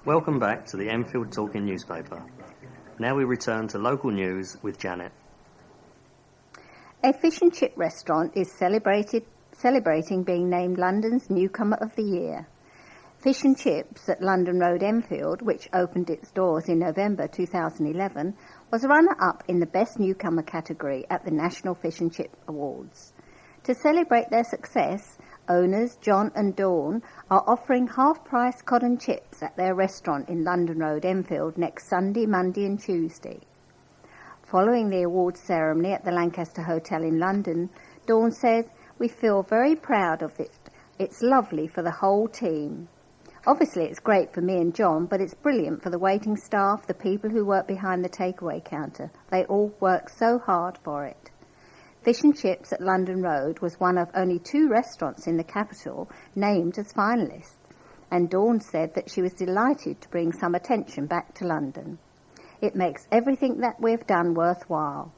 Welcome back to the Enfield Talking newspaper. Now we return to local news with Janet. A fish and chip restaurant is celebrating being named London's Newcomer of the Year. Fish and Chips at London Road, Enfield, which opened its doors in November 2011, was runner-up in the Best Newcomer category at the National Fish and Chip Awards. To celebrate their success, owners John and Dawn are offering half-price cod and chips at their restaurant in London Road, Enfield, next Sunday, Monday and Tuesday. Following the awards ceremony at the Lancaster Hotel in London, Dawn says, "We feel very proud of it. It's lovely for the whole team. Obviously it's great for me and John, but it's brilliant for the waiting staff, the people who work behind the takeaway counter. They all work so hard for it." Fish and Chips at London Road was one of only 2 restaurants in the capital named as finalists, and Dawn said that she was delighted to bring some attention back to London. "It makes everything that we've done worthwhile.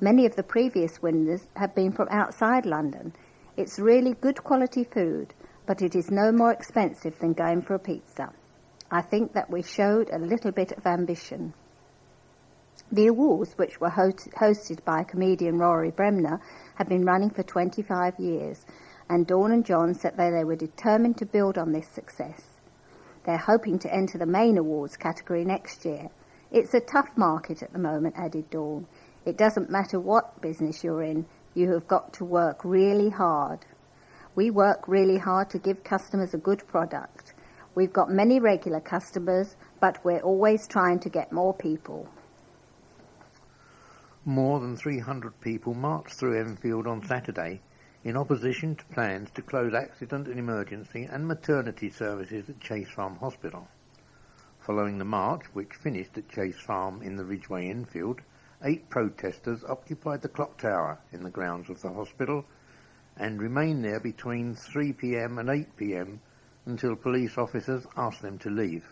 Many of the previous winners have been from outside London. It's really good quality food, but it is no more expensive than going for a pizza. I think that we showed a little bit of ambition." The awards, which were hosted by comedian Rory Bremner, have been running for 25 years, and Dawn and John said that they were determined to build on this success. They're hoping to enter the main awards category next year. "It's a tough market at the moment," added Dawn. "It doesn't matter what business you're in, you have got to work really hard. We work really hard to give customers a good product. We've got many regular customers, but we're always trying to get more people." More than 300 people marched through Enfield on Saturday in opposition to plans to close accident and emergency and maternity services at Chase Farm Hospital. Following the march, which finished at Chase Farm in the Ridgeway Enfield, 8 protesters occupied the clock tower in the grounds of the hospital and remained there between 3 p.m. and 8 p.m. until police officers asked them to leave.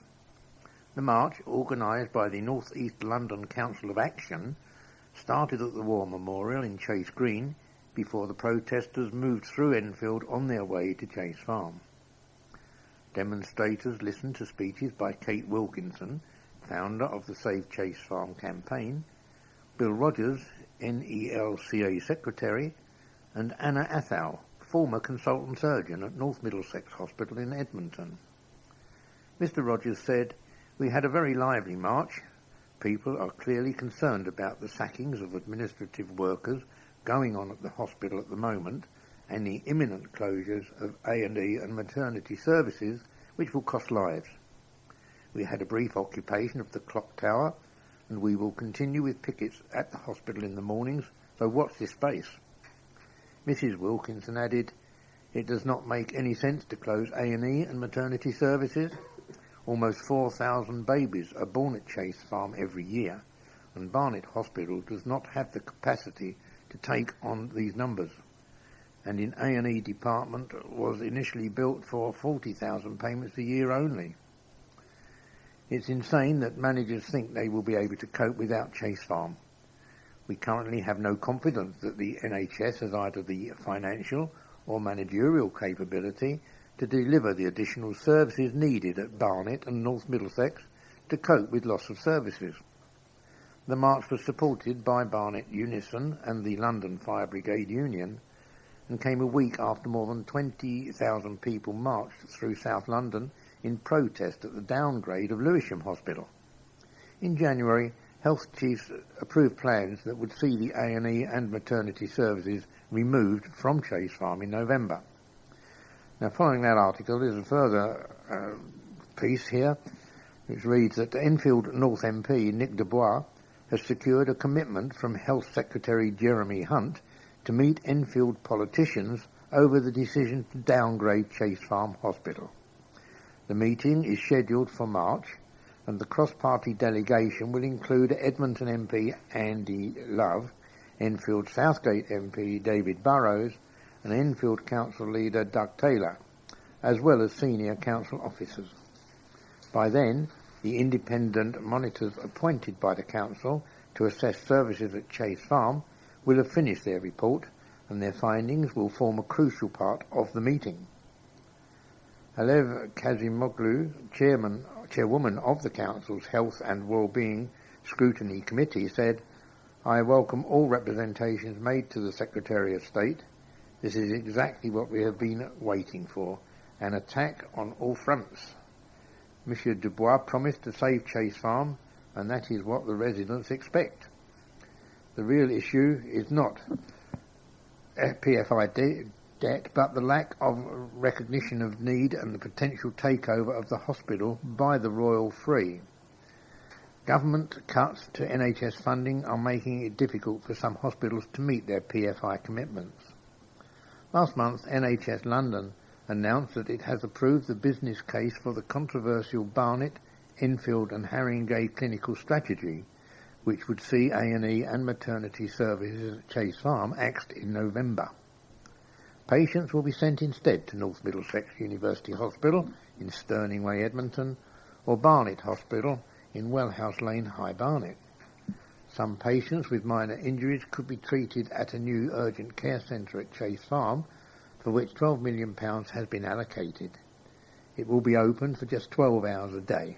The march, organised by the North East London Council of Action, started at the War Memorial in Chase Green before the protesters moved through Enfield on their way to Chase Farm. Demonstrators listened to speeches by Kate Wilkinson, founder of the Save Chase Farm campaign, Bill Rogers, NELCA secretary, and Anna Athau, former consultant surgeon at North Middlesex Hospital in Edmonton. Mr. Rogers said, "We had a very lively march. People are clearly concerned about the sackings of administrative workers going on at the hospital at the moment and the imminent closures of A&E and maternity services, which will cost lives. We had a brief occupation of the clock tower, and we will continue with pickets at the hospital in the mornings, so watch this space." Mrs. Wilkinson added, "It does not make any sense to close A&E and maternity services. Almost 4,000 babies are born at Chase Farm every year, and Barnet Hospital does not have the capacity to take on these numbers. And an A&E department was initially built for 40,000 payments a year only. It's insane that managers think they will be able to cope without Chase Farm. We currently have no confidence that the NHS has either the financial or managerial capability to deliver the additional services needed at Barnet and North Middlesex to cope with loss of services." The march was supported by Barnet Unison and the London Fire Brigade Union and came a week after more than 20,000 people marched through South London in protest at the downgrade of Lewisham Hospital. In January, health chiefs approved plans that would see the A&E and maternity services removed from Chase Farm in November. Now, following that article, there's a further piece here, which reads that Enfield North MP Nick Dubois has secured a commitment from Health Secretary Jeremy Hunt to meet Enfield politicians over the decision to downgrade Chase Farm Hospital. The meeting is scheduled for March, and the cross-party delegation will include Edmonton MP Andy Love, Enfield Southgate MP David Burrows, and Enfield Council leader Doug Taylor, as well as senior council officers. By then, the independent monitors appointed by the council to assess services at Chase Farm will have finished their report, and their findings will form a crucial part of the meeting. Alev Kazimoglu, chairman chairwoman of the Council's Health and Wellbeing Scrutiny Committee, said, "I welcome all representations made to the Secretary of State. This is exactly what we have been waiting for, an attack on all fronts. Monsieur Dubois promised to save Chase Farm, and that is what the residents expect. The real issue is not PFI debt, but the lack of recognition of need and the potential takeover of the hospital by the Royal Free. Government cuts to NHS funding are making it difficult for some hospitals to meet their PFI commitments. Last month, NHS London announced that it has approved the business case for the controversial Barnet, Enfield and Haringey clinical strategy, which would see A&E and maternity services at Chase Farm axed in November. Patients will be sent instead to North Middlesex University Hospital in Stirling Way, Edmonton, or Barnet Hospital in Wellhouse Lane, High Barnet. Some patients with minor injuries could be treated at a new urgent care centre at Chase Farm, for which £12 million has been allocated. It will be open for just 12 hours a day.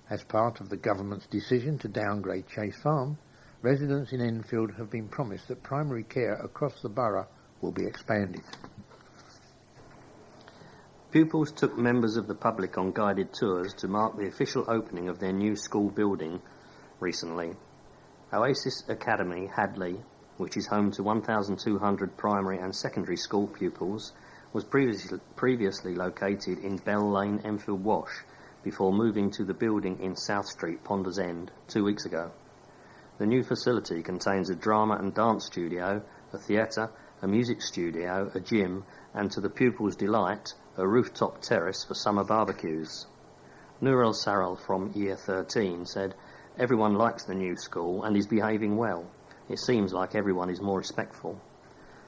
As part of the government's decision to downgrade Chase Farm, residents in Enfield have been promised that primary care across the borough will be expanded. Pupils took members of the public on guided tours to mark the official opening of their new school building recently. Oasis Academy, Hadley, which is home to 1,200 primary and secondary school pupils, was previously located in Bell Lane, Enfield Wash, before moving to the building in South Street, Ponders End, 2 weeks ago. The new facility contains a drama and dance studio, a theatre, a music studio, a gym, and to the pupils' delight, a rooftop terrace for summer barbecues. Nurel Sarel from Year 13 said, "Everyone likes the new school and is behaving well. It seems like everyone is more respectful.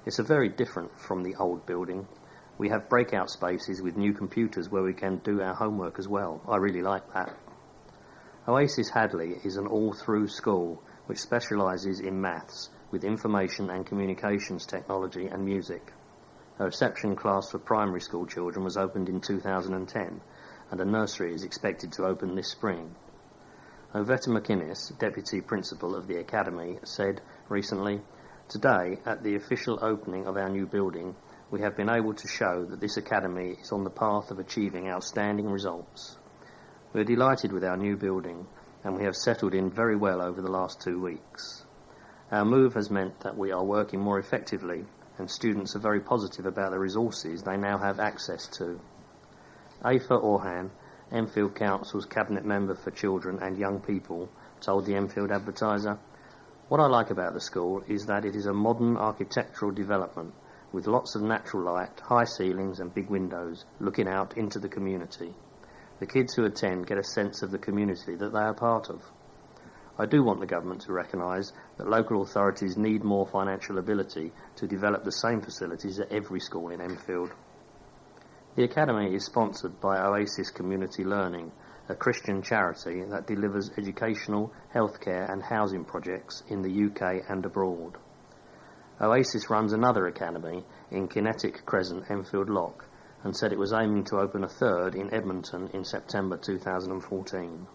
It's a very different from the old building. We have breakout spaces with new computers where we can do our homework as well. I really like that." Oasis Hadley is an all-through school which specialises in maths with information and communications technology and music. A reception class for primary school children was opened in 2010 and a nursery is expected to open this spring. Ovetta McInnes, Deputy Principal of the Academy, said recently, "Today, at the official opening of our new building, we have been able to show that this academy is on the path of achieving outstanding results. We are delighted with our new building, and we have settled in very well over the last 2 weeks. Our move has meant that we are working more effectively, and students are very positive about the resources they now have access to." Aoife Orhan, Enfield Council's Cabinet Member for Children and Young People, told the Enfield Advertiser, "What I like about the school is that it is a modern architectural development with lots of natural light, high ceilings and big windows looking out into the community. The kids who attend get a sense of the community that they are part of. I do want the government to recognise that local authorities need more financial ability to develop the same facilities at every school in Enfield." The Academy is sponsored by Oasis Community Learning, a Christian charity that delivers educational, healthcare and housing projects in the UK and abroad. Oasis runs another academy in Kinetic Crescent, Enfield Lock, and said it was aiming to open a third in Edmonton in September 2014.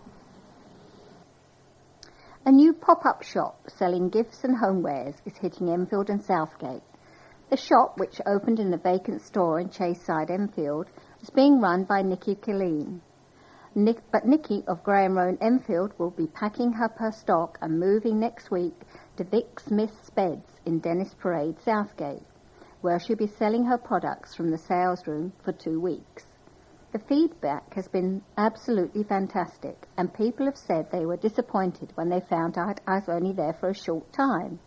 A new pop-up shop selling gifts and homewares is hitting Enfield and Southgate. The shop, which opened in a vacant store in Chaseside, Enfield, is being run by Nikki Killeen. But Nikki of Graham Road, Enfield, will be packing up her stock and moving next week to Vic Smith's Beds in Dennis Parade, Southgate, where she'll be selling her products from the sales room for 2 weeks. The feedback has been absolutely fantastic, and people have said they were disappointed when they found out I was only there for a short time.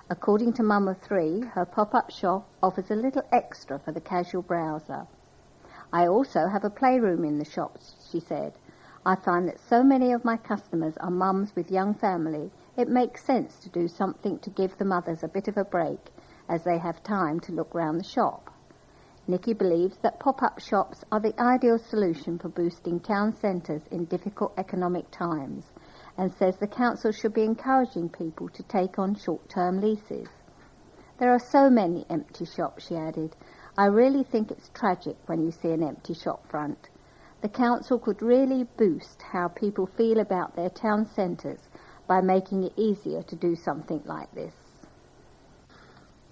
According to Mum of 3, her pop-up shop offers a little extra for the casual browser. "I also have a playroom in the shop," she said. "I find that so many of my customers are mums with young family, it makes sense to do something to give the mothers a bit of a break as they have time to look round the shop." Nikki believes that pop-up shops are the ideal solution for boosting town centres in difficult economic times, and says the council should be encouraging people to take on short-term leases. "There are so many empty shops," she added. "I really think it's tragic when you see an empty shop front. The council could really boost how people feel about their town centres by making it easier to do something like this.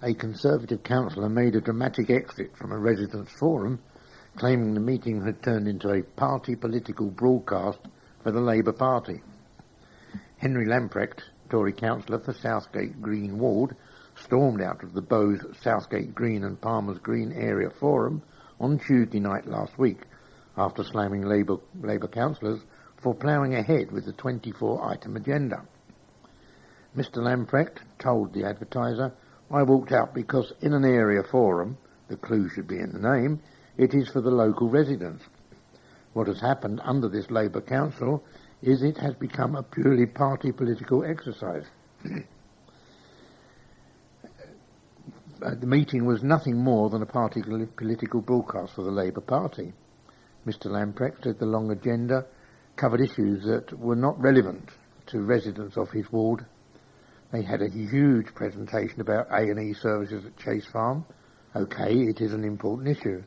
A Conservative councillor made a dramatic exit from a residents' forum, claiming the meeting had turned into a party political broadcast for the Labour Party. Henry Lamprecht, Tory councillor for Southgate Green Ward, stormed out of the Bowes Southgate Green and Palmer's Green area forum on Tuesday night last week, after slamming Labour councillors for ploughing ahead with the 24-item agenda. Mr Lamprecht told the Advertiser, "I walked out because in an area forum, the clue should be in the name, it is for the local residents. What has happened under this Labour council is it has become a purely party political exercise." The meeting was nothing more than a party political broadcast for the Labour Party. Mr Lamprecht said the long agenda covered issues that were not relevant to residents of his ward. They had a huge presentation about A&E services at Chase Farm. OK, it is an important issue.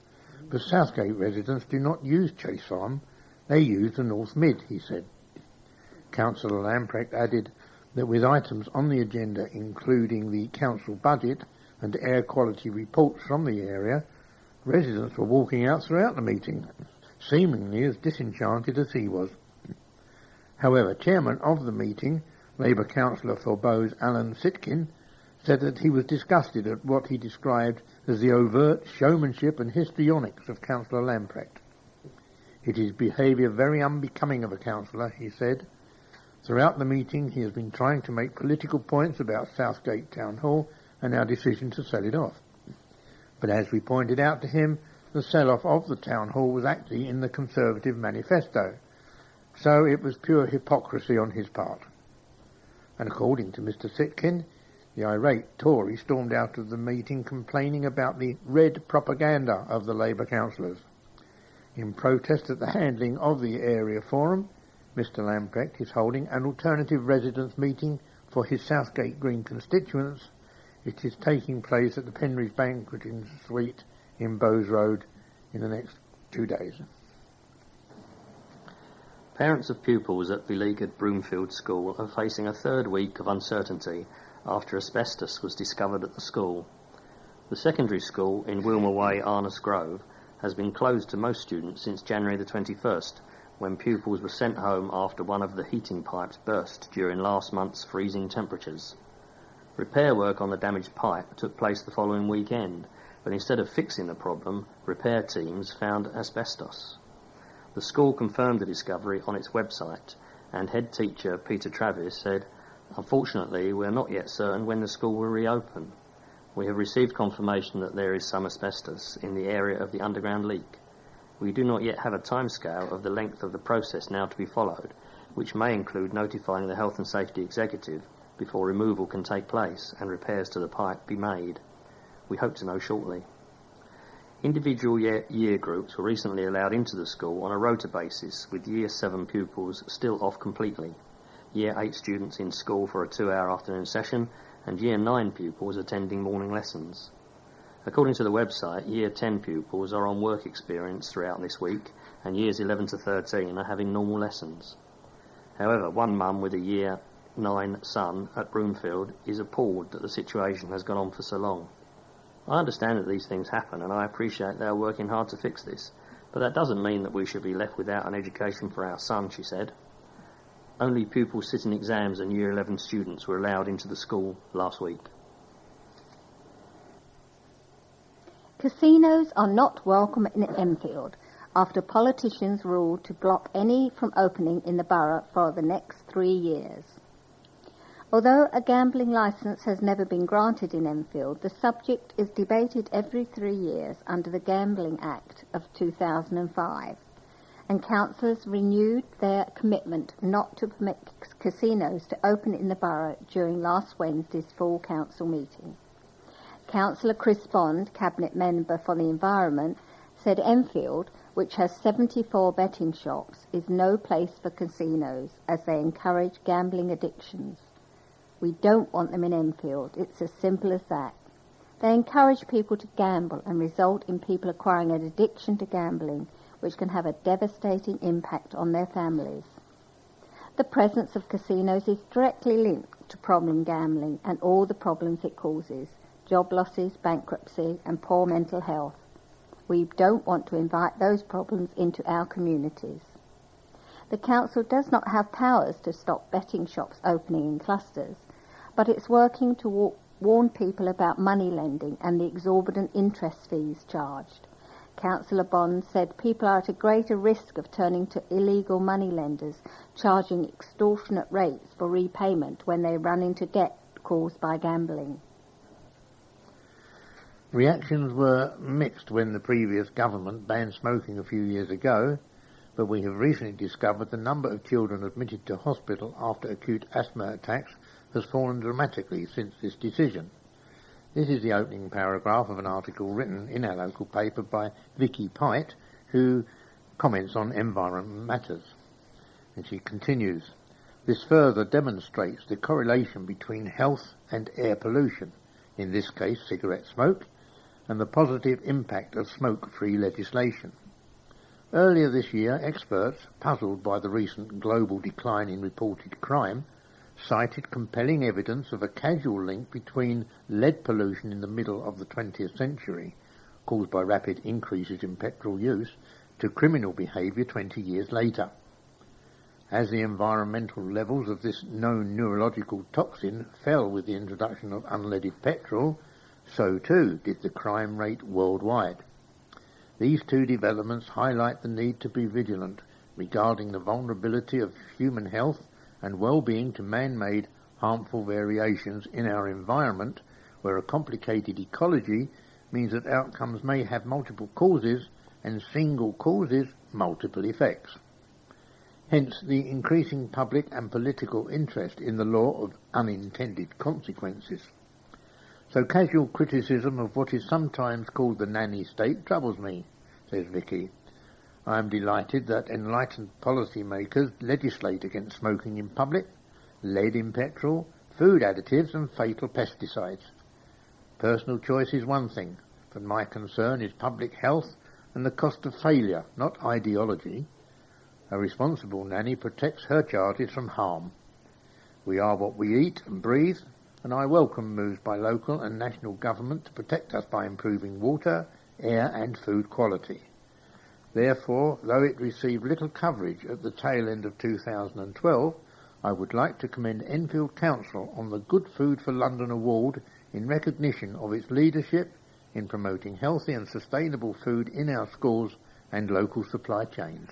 But Southgate residents do not use Chase Farm. They use the North Mid, he said. Councillor Lamprecht added that with items on the agenda including the council budget and air quality reports from the area, residents were walking out throughout the meeting, seemingly as disenchanted as he was. However, chairman of the meeting, Labour councillor for Bowes Alan Sitkin, said that he was disgusted at what he described as the overt showmanship and histrionics of Councillor Lamprecht. "It is behaviour very unbecoming of a councillor," he said. Throughout the meeting he has been trying to make political points about Southgate Town Hall and our decision to sell it off. But as we pointed out to him, the sell-off of the Town Hall was actually in the Conservative manifesto, so it was pure hypocrisy on his part. And according to Mr Sitkin, the irate Tory stormed out of the meeting complaining about the red propaganda of the Labour councillors. In protest at the handling of the area forum, Mr Lamprecht is holding an alternative residents' meeting for his Southgate Green constituents. It is taking place at the Penrith Banqueting Suite in Bowes Road in the next 2 days. Parents of pupils at beleaguered Broomfield School are facing a third week of uncertainty after asbestos was discovered at the school. The secondary school in Wilmer Way, Arness Grove, has been closed to most students since January the 21st, when pupils were sent home after one of the heating pipes burst during last month's freezing temperatures. Repair work on the damaged pipe took place the following weekend, but instead of fixing the problem, repair teams found asbestos. The school confirmed the discovery on its website, and head teacher Peter Travis said, "Unfortunately, we are not yet certain when the school will reopen. We have received confirmation that there is some asbestos in the area of the underground leak. We do not yet have a timescale of the length of the process now to be followed, which may include notifying the Health and Safety Executive before removal can take place and repairs to the pipe be made. We hope to know shortly." Individual year groups were recently allowed into the school on a rota basis, with Year 7 pupils still off completely, Year 8 students in school for a 2-hour afternoon session, and Year 9 pupils attending morning lessons. According to the website, Year 10 pupils are on work experience throughout this week, and Years 11 to 13 are having normal lessons. However, one mum with a Year 9 son at Broomfield is appalled that the situation has gone on for so long. "I understand that these things happen, and I appreciate they are working hard to fix this, but that doesn't mean that we should be left without an education for our son," she said. Only pupils sitting exams and Year 11 students were allowed into the school last week. Casinos are not welcome in Enfield after politicians ruled to block any from opening in the borough for the next 3 years. Although a gambling licence has never been granted in Enfield, the subject is debated every 3 years under the Gambling Act of 2005, and councillors renewed their commitment not to permit casinos to open in the borough during last Wednesday's full council meeting. Councillor Chris Bond, Cabinet Member for the Environment, said Enfield, which has 74 betting shops, is no place for casinos as they encourage gambling addictions. "We don't want them in Enfield. It's as simple as that. They encourage people to gamble and result in people acquiring an addiction to gambling, which can have a devastating impact on their families. The presence of casinos is directly linked to problem gambling and all the problems it causes: job losses, bankruptcy, and poor mental health. We don't want to invite those problems into our communities. The council does not have powers to stop betting shops opening in clusters, but it's working to warn people about money lending and the exorbitant interest fees charged. Councillor Bond said people are at a greater risk of turning to illegal money lenders, charging extortionate rates for repayment when they run into debt caused by gambling. Reactions were mixed when the previous government banned smoking a few years ago, but we have recently discovered the number of children admitted to hospital after acute asthma attacks has fallen dramatically since this decision. This is the opening paragraph of an article written in our local paper by Vicky Pite, who comments on environment matters. And she continues, "This further demonstrates the correlation between health and air pollution, in this case cigarette smoke, and the positive impact of smoke-free legislation. Earlier this year, experts, puzzled by the recent global decline in reported crime, cited compelling evidence of a causal link between lead pollution in the middle of the 20th century, caused by rapid increases in petrol use, to criminal behaviour 20 years later. As the environmental levels of this known neurological toxin fell with the introduction of unleaded petrol, so too did the crime rate worldwide. These two developments highlight the need to be vigilant regarding the vulnerability of human health and well-being to man-made harmful variations in our environment, where a complicated ecology means that outcomes may have multiple causes and single causes multiple effects. Hence the increasing public and political interest in the law of unintended consequences. So casual criticism of what is sometimes called the nanny state troubles me," says Vicky. "I am delighted that enlightened policymakers legislate against smoking in public, lead in petrol, food additives and fatal pesticides. Personal choice is one thing, but my concern is public health and the cost of failure, not ideology. A responsible nanny protects her charges from harm. We are what we eat and breathe, and I welcome moves by local and national government to protect us by improving water, air and food quality. Therefore, though it received little coverage at the tail end of 2012, I would like to commend Enfield Council on the Good Food for London Award in recognition of its leadership in promoting healthy and sustainable food in our schools and local supply chains."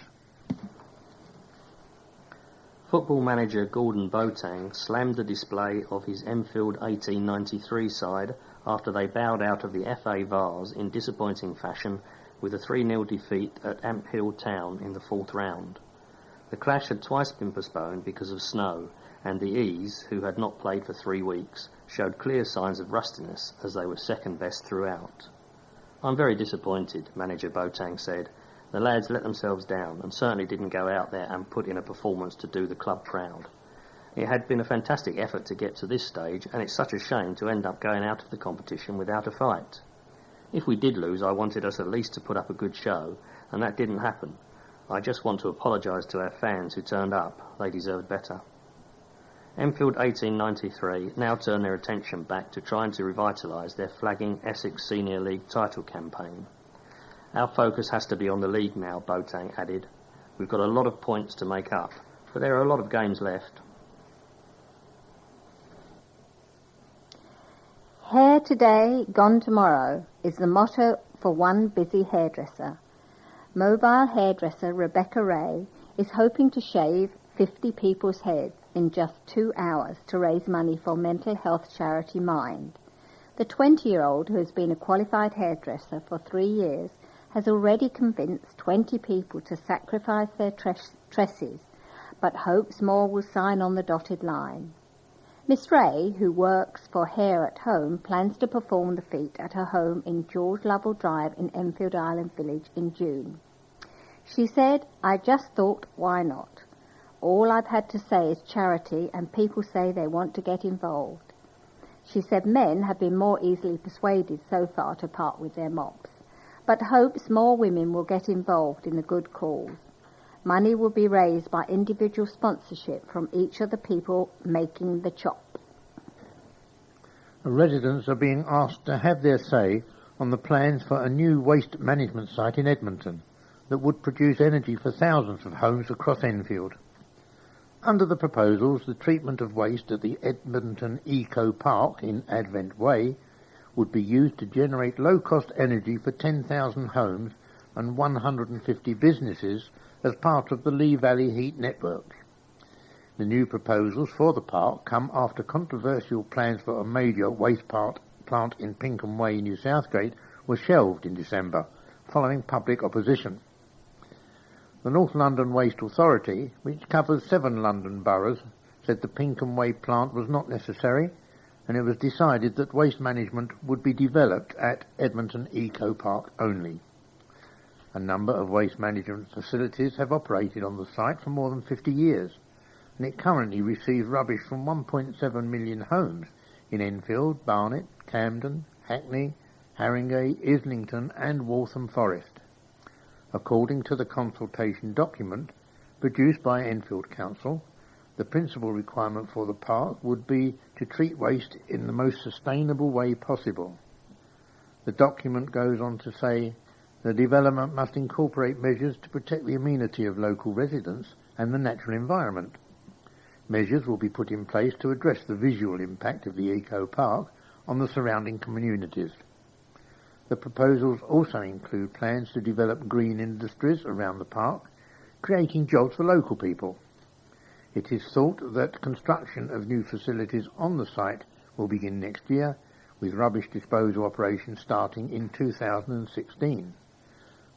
Football manager Gordon Boateng slammed the display of his Enfield 1893 side after they bowed out of the FA Vase in disappointing fashion with a 3-0 defeat at Enfield Town in the 4th round. The clash had twice been postponed because of snow, and the E's, who had not played for 3 weeks, showed clear signs of rustiness as they were second best throughout. "I'm very disappointed," manager Boateng said. "The lads let themselves down and certainly didn't go out there and put in a performance to do the club proud. It had been a fantastic effort to get to this stage, and it's such a shame to end up going out of the competition without a fight. If we did lose, I wanted us at least to put up a good show, and that didn't happen. I just want to apologise to our fans who turned up. They deserved better." Enfield 1893 now turn their attention back to trying to revitalise their flagging Essex Senior League title campaign. "Our focus has to be on the league now," Boateng added. "We've got a lot of points to make up, but there are a lot of games left." "Hair today, gone tomorrow" is the motto for one busy hairdresser. Mobile hairdresser Rebecca Ray is hoping to shave 50 people's heads in just 2 hours to raise money for mental health charity Mind. The 20-year-old, who has been a qualified hairdresser for 3 years, has already convinced 20 people to sacrifice their tresses, but hopes more will sign on the dotted line. Miss Ray, who works for Hair at Home, plans to perform the feat at her home in George Lovell Drive in Enfield Island Village in June. She said, "I just thought, why not? All I've had to say is charity, and people say they want to get involved." She said men have been more easily persuaded so far to part with their mops, but hopes more women will get involved in the good cause. Money will be raised by individual sponsorship from each of the people making the chop. Residents are being asked to have their say on the plans for a new waste management site in Edmonton that would produce energy for thousands of homes across Enfield. Under the proposals, the treatment of waste at the Edmonton Eco Park in Advent Way would be used to generate low-cost energy for 10,000 homes and 150 businesses as part of the Lee Valley Heat Network. The new proposals for the park come after controversial plans for a major waste plant in Pinkham Way, New Southgate, were shelved in December, following public opposition. The North London Waste Authority, which covers 7 London boroughs, said the Pinkham Way plant was not necessary, and it was decided that waste management would be developed at Edmonton Eco Park only. A number of waste management facilities have operated on the site for more than 50 years, and it currently receives rubbish from 1.7 million homes in Enfield, Barnet, Camden, Hackney, Haringey, Islington and Waltham Forest. According to the consultation document produced by Enfield Council, the principal requirement for the park would be to treat waste in the most sustainable way possible. The document goes on to say the development must incorporate measures to protect the amenity of local residents and the natural environment. Measures will be put in place to address the visual impact of the eco park on the surrounding communities. The proposals also include plans to develop green industries around the park, creating jobs for local people. It is thought that construction of new facilities on the site will begin next year, with rubbish disposal operations starting in 2016.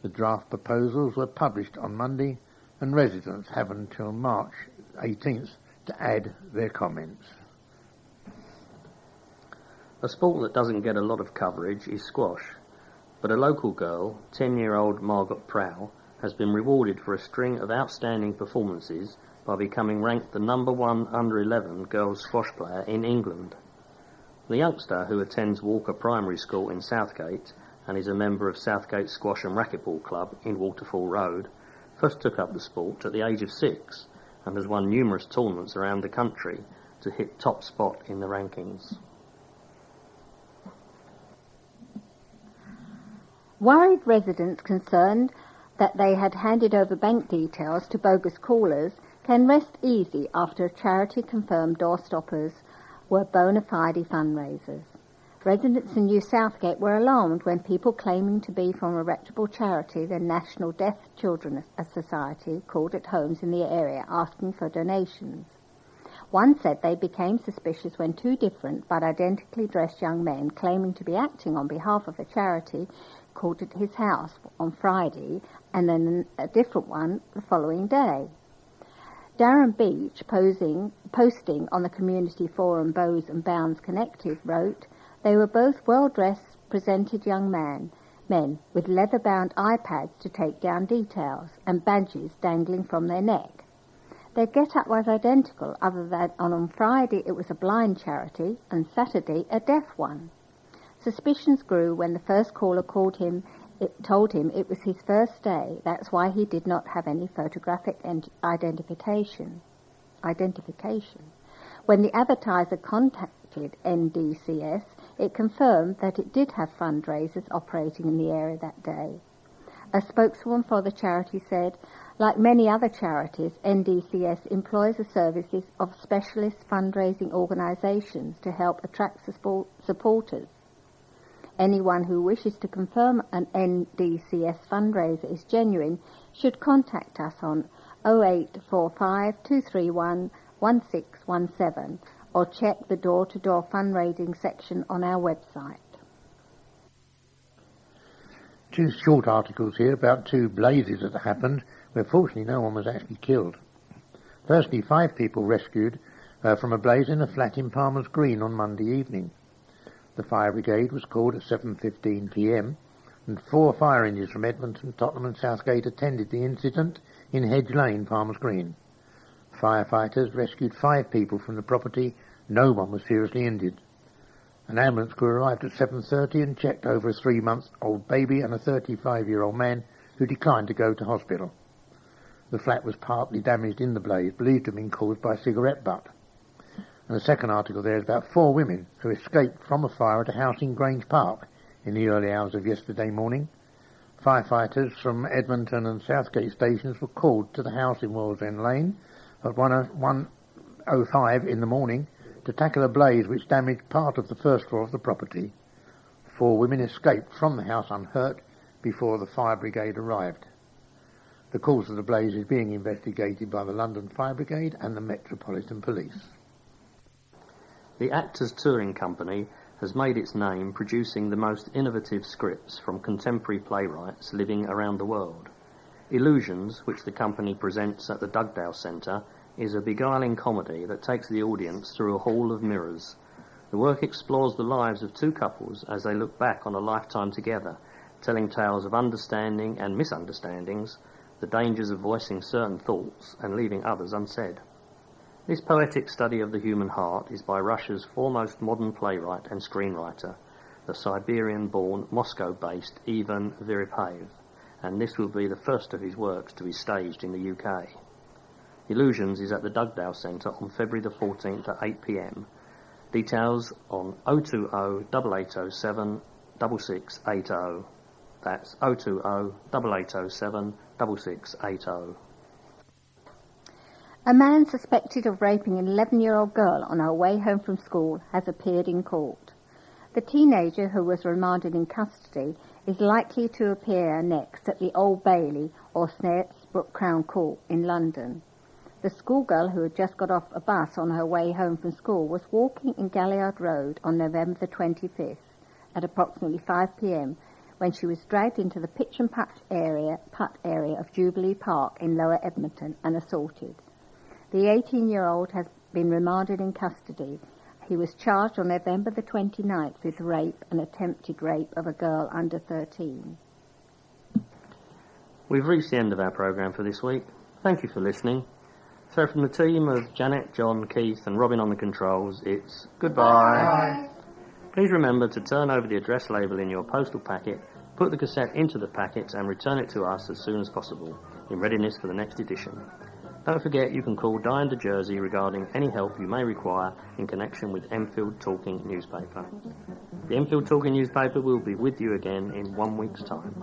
The draft proposals were published on Monday, and residents have until March 18th to add their comments. A sport that doesn't get a lot of coverage is squash, but a local girl, 10-year-old Margot Prow, has been rewarded for a string of outstanding performances by becoming ranked the #1 under-11 girls squash player in England. The youngster, who attends Walker Primary School in Southgate and is a member of Southgate Squash and Racquetball Club in Waterfall Road, first took up the sport at the age of 6 and has won numerous tournaments around the country to hit top spot in the rankings. Worried residents concerned that they had handed over bank details to bogus callers can rest easy after a charity confirmed doorstoppers were bona fide fundraisers. Residents in New Southgate were alarmed when people claiming to be from a reputable charity, the National Deaf Children Society, called at homes in the area asking for donations. One said they became suspicious when 2 different but identically dressed young men claiming to be acting on behalf of a charity called at his house on Friday and then a different one the following day. Darren Beach, posting on the community forum Bows and Bounds Connective, wrote, "They were both well-dressed, presented young men with leather-bound iPads to take down details and badges dangling from their neck. Their get-up was identical, other than on Friday it was a blind charity and Saturday a deaf one." Suspicions grew when the first caller told him it was his first day. That's why he did not have any photographic identification. When the advertiser contacted NDCS, it confirmed that it did have fundraisers operating in the area that day. A spokeswoman for the charity said, "Like many other charities, NDCS employs the services of specialist fundraising organisations to help attract supporters. Anyone who wishes to confirm an NDCS fundraiser is genuine should contact us on 0845 231 1617 or check the door-to-door fundraising section on our website. 2 short articles here about 2 blazes that happened, where fortunately no one was actually killed. Firstly, 5 people rescued from a blaze in a flat in Palmer's Green on Monday evening. The fire brigade was called at 7:15 p.m. and 4 fire engines from Edmonton, Tottenham and Southgate attended the incident in Hedge Lane, Palmer's Green. Firefighters rescued 5 people from the property. No one was seriously injured. An ambulance crew arrived at 7:30 and checked over a 3-month-old baby and a 35-year-old man who declined to go to hospital. The flat was partly damaged in the blaze, believed to have been caused by a cigarette butt. And the second article there is about 4 women who escaped from a fire at a house in Grange Park in the early hours of yesterday morning. Firefighters from Edmonton and Southgate stations were called to the house in Wallsend Lane at 1:05 in the morning to tackle a blaze which damaged part of the first floor of the property. 4 women escaped from the house unhurt before the fire brigade arrived. The cause of the blaze is being investigated by the London Fire Brigade and the Metropolitan Police. The Actors Touring Company has made its name producing the most innovative scripts from contemporary playwrights living around the world. Illusions, which the company presents at the Dugdale Centre, is a beguiling comedy that takes the audience through a hall of mirrors. The work explores the lives of 2 couples as they look back on a lifetime together, telling tales of understanding and misunderstandings, the dangers of voicing certain thoughts and leaving others unsaid. This poetic study of the human heart is by Russia's foremost modern playwright and screenwriter, the Siberian-born, Moscow-based Ivan Viripayev, and this will be the first of his works to be staged in the UK. Illusions is at the Dugdale Centre on February the 14th at 8 p.m. Details on 020 8807 6680. That's 020 8807 6680. A man suspected of raping an 11-year-old girl on her way home from school has appeared in court. The teenager, who was remanded in custody, is likely to appear next at the Old Bailey or Snaresbrook Crown Court in London. The schoolgirl, who had just got off a bus on her way home from school, was walking in Galliard Road on November the 25th at approximately 5 p.m. when she was dragged into the pitch and putt area of Jubilee Park in Lower Edmonton and assaulted. The 18-year-old has been remanded in custody. He was charged on November the 29th with rape and attempted rape of a girl under 13. We've reached the end of our programme for this week. Thank you for listening. So from the team of Janet, John, Keith and Robin on the controls, it's goodbye. Bye. Please remember to turn over the address label in your postal packet, put the cassette into the packet and return it to us as soon as possible, in readiness for the next edition. Don't forget you can call Diane de Jersey regarding any help you may require in connection with Enfield Talking Newspaper. The Enfield Talking Newspaper will be with you again in 1 week's time.